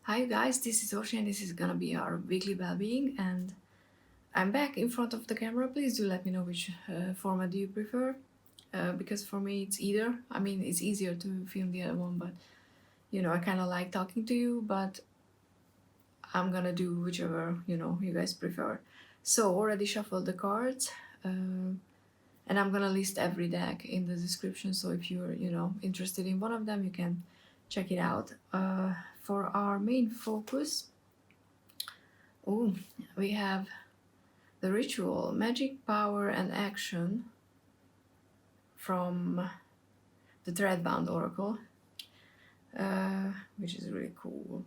Hi guys, this is Oshi and this is gonna be our weekly well-being, and I'm back in front of the camera. Please do let me know which format do you prefer, because for me it's either. I mean, it's easier to film the other one, but I kind of like talking to you, but I'm gonna do whichever you guys prefer. So already shuffled the cards, and I'm gonna list every deck in the description, so if you're interested in one of them, you can check it out. For our main focus, oh, we have the ritual, magic, power, and action from the Threadbound Oracle, which is really cool.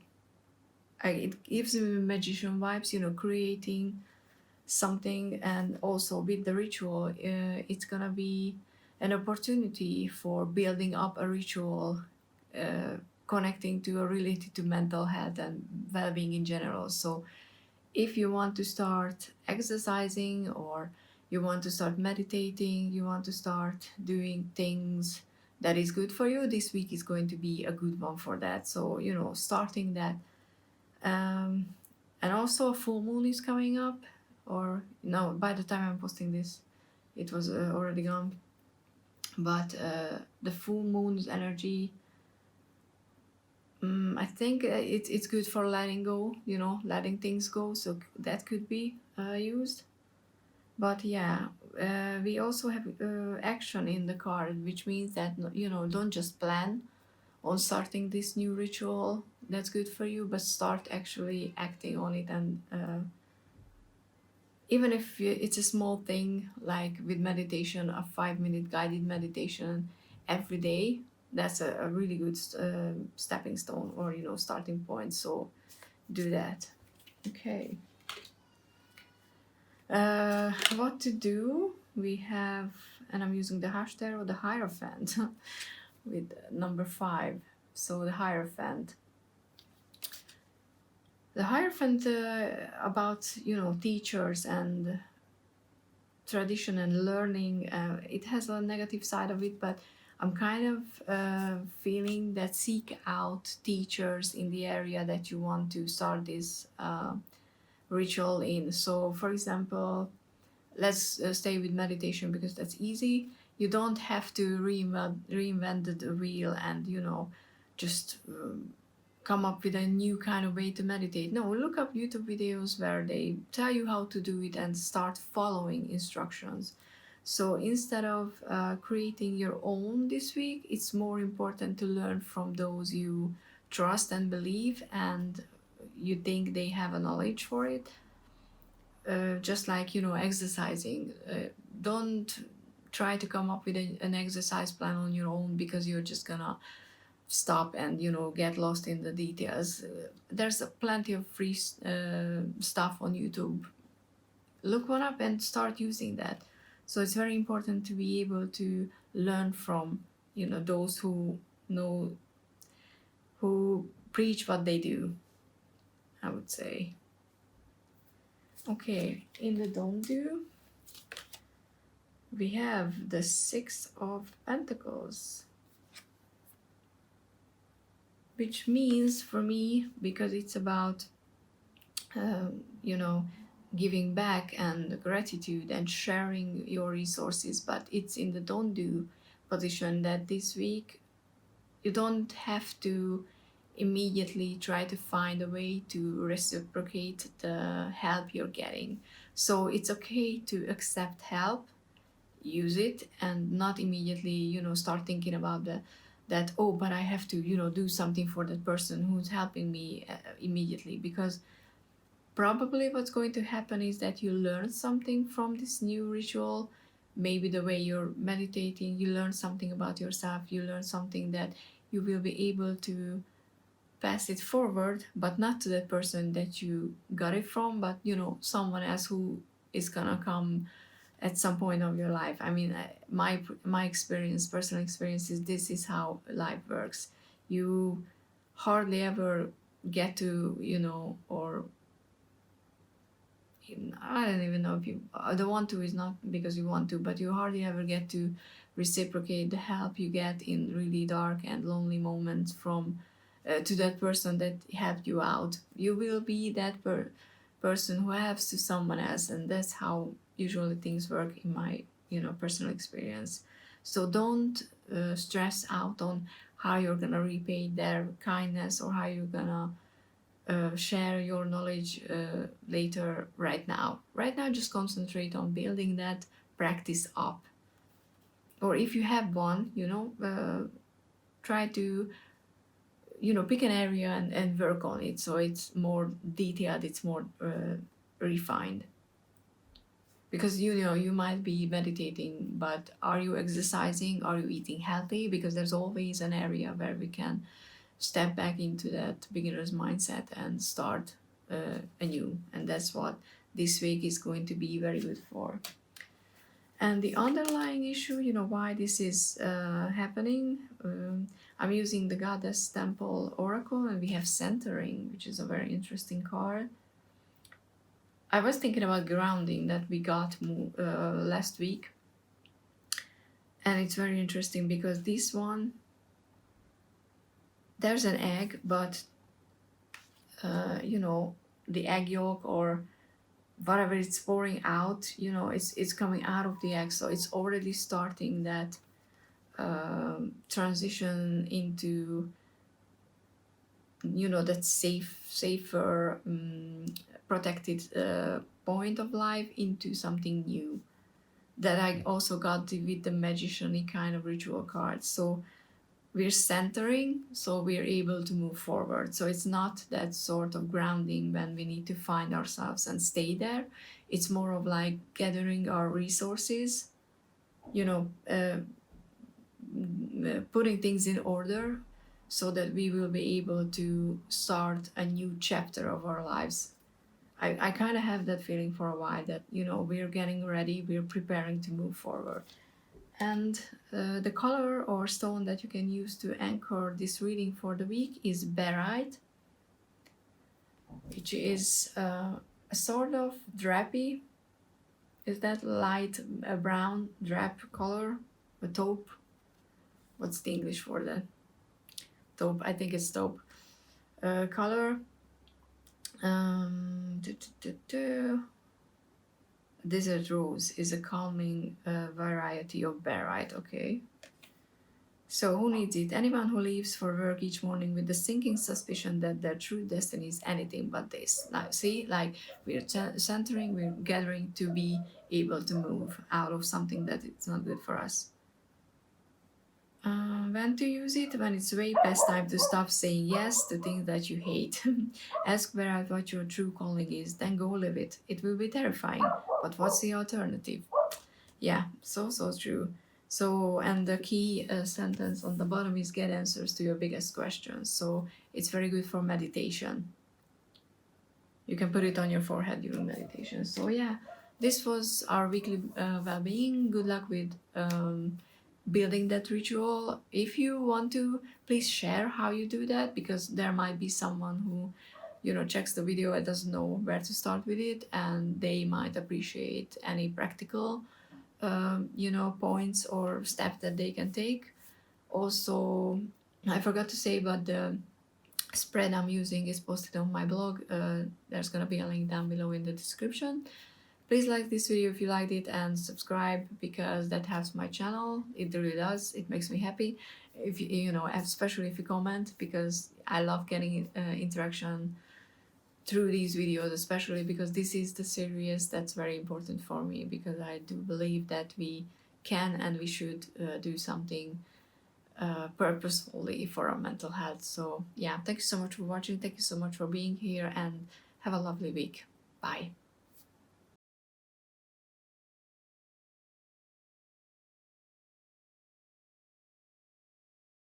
It gives me magician vibes, creating something, and also with the ritual, it's gonna be an opportunity for building up a ritual, connecting to or related to mental health and well-being in general. So if you want to start exercising, or you want to start meditating, you want to start doing things that is good for you, this week is going to be a good one for that. So starting that, and also a full moon is coming up, or no, by the time I'm posting this it was already gone, but the full moon's energy, I think it's good for letting go, letting things go, so that could be used. But yeah, we also have action in the card, which means that don't just plan on starting this new ritual that's good for you, but start actually acting on it. And even if it's a small thing, like with meditation, a 5-minute guided meditation every day, that's a really good stepping stone, or starting point. So do that. Okay. What to do? We have, and I'm using the hash tarot, the Hierophant with number 5. So the Hierophant. The Hierophant, about teachers and tradition and learning. It has a negative side of it, but I'm kind of feeling that seek out teachers in the area that you want to start this ritual in. So for example, let's stay with meditation because that's easy. You don't have to reinvent the wheel and just come up with a new kind of way to meditate. No, look up YouTube videos where they tell you how to do it and start following instructions. So instead of creating your own this week, it's more important to learn from those you trust and believe, and you think they have a knowledge for it. Just like exercising, don't try to come up with an exercise plan on your own, because you're just gonna stop and get lost in the details. There's plenty of free stuff on YouTube. Look one up and start using that. So it's very important to be able to learn from those who know, who preach what they do, I would say. Okay, in the don't do, we have the 6 of Pentacles, which means for me, because it's about giving back and gratitude and sharing your resources, but it's in the don't do position, that this week you don't have to immediately try to find a way to reciprocate the help you're getting. So it's okay to accept help, use it, and not immediately start thinking about that, oh, but I have to do something for that person who's helping me immediately. Because probably what's going to happen is that you learn something from this new ritual. Maybe the way you're meditating, you learn something about yourself, you learn something that you will be able to pass it forward, but not to the person that you got it from, but someone else who is gonna come at some point of your life. I mean, my experience, personal experience, is this is how life works. You hardly ever get to or I don't even know if you the want to is not because you want to, but you hardly ever get to reciprocate the help you get in really dark and lonely moments from to that person that helped you out. You will be that person who helps to someone else, and that's how usually things work in my personal experience. So don't stress out on how you're gonna repay their kindness or how you're gonna share your knowledge later. Right now just concentrate on building that practice up, or if you have one, try to pick an area and work on it so it's more detailed, it's more refined. Because you might be meditating, but are you exercising, are you eating healthy? Because there's always an area where we can step back into that beginner's mindset and start anew, and that's what this week is going to be very good for. And the underlying issue, why this is happening, I'm using the Goddess Temple Oracle, and we have Centering, which is a very interesting card. I was thinking about grounding that we got last week, and it's very interesting because this one, there's an egg, but the egg yolk or whatever it's pouring out, it's coming out of the egg, so it's already starting that transition into that safer protected point of life into something new, that I also got with the magician-y kind of ritual cards. So we're centering, so we're able to move forward. So it's not that sort of grounding when we need to find ourselves and stay there. It's more of like gathering our resources, putting things in order so that we will be able to start a new chapter of our lives. I kind of have that feeling for a while that, we're getting ready, we're preparing to move forward. And the color or stone that you can use to anchor this reading for the week is barite, which is a sort of drapey. Is that light brown drap color? A taupe? What's the English for that? Taupe, I think it's taupe color. Desert Rose is a calming variety of barite. Okay. So who needs it? Anyone who leaves for work each morning with the sinking suspicion that their true destiny is anything but this. Now, see, like we're centering, we're gathering to be able to move out of something that it's not good for us. When to use it? When it's way past time to stop saying yes to things that you hate. Ask Barite what your true calling is, then go live it. It will be terrifying, but what's the alternative? Yeah, so true. So, and the key sentence on the bottom is get answers to your biggest questions. So it's very good for meditation. You can put it on your forehead during meditation. So yeah, this was our weekly well-being. Good luck with building that ritual. If you want to, please share how you do that, because there might be someone who checks the video and doesn't know where to start with it, and they might appreciate any practical points or steps that they can take. Also, I forgot to say, but the spread I'm using is posted on my blog. There's gonna be a link down below in the description. Please like this video if you liked it, and subscribe, because that helps my channel. It really does. It makes me happy. If especially if you comment, because I love getting interaction through these videos, especially because this is the series that's very important for me, because I do believe that we can and we should do something purposefully for our mental health. So yeah, thank you so much for watching. Thank you so much for being here, and have a lovely week. Bye.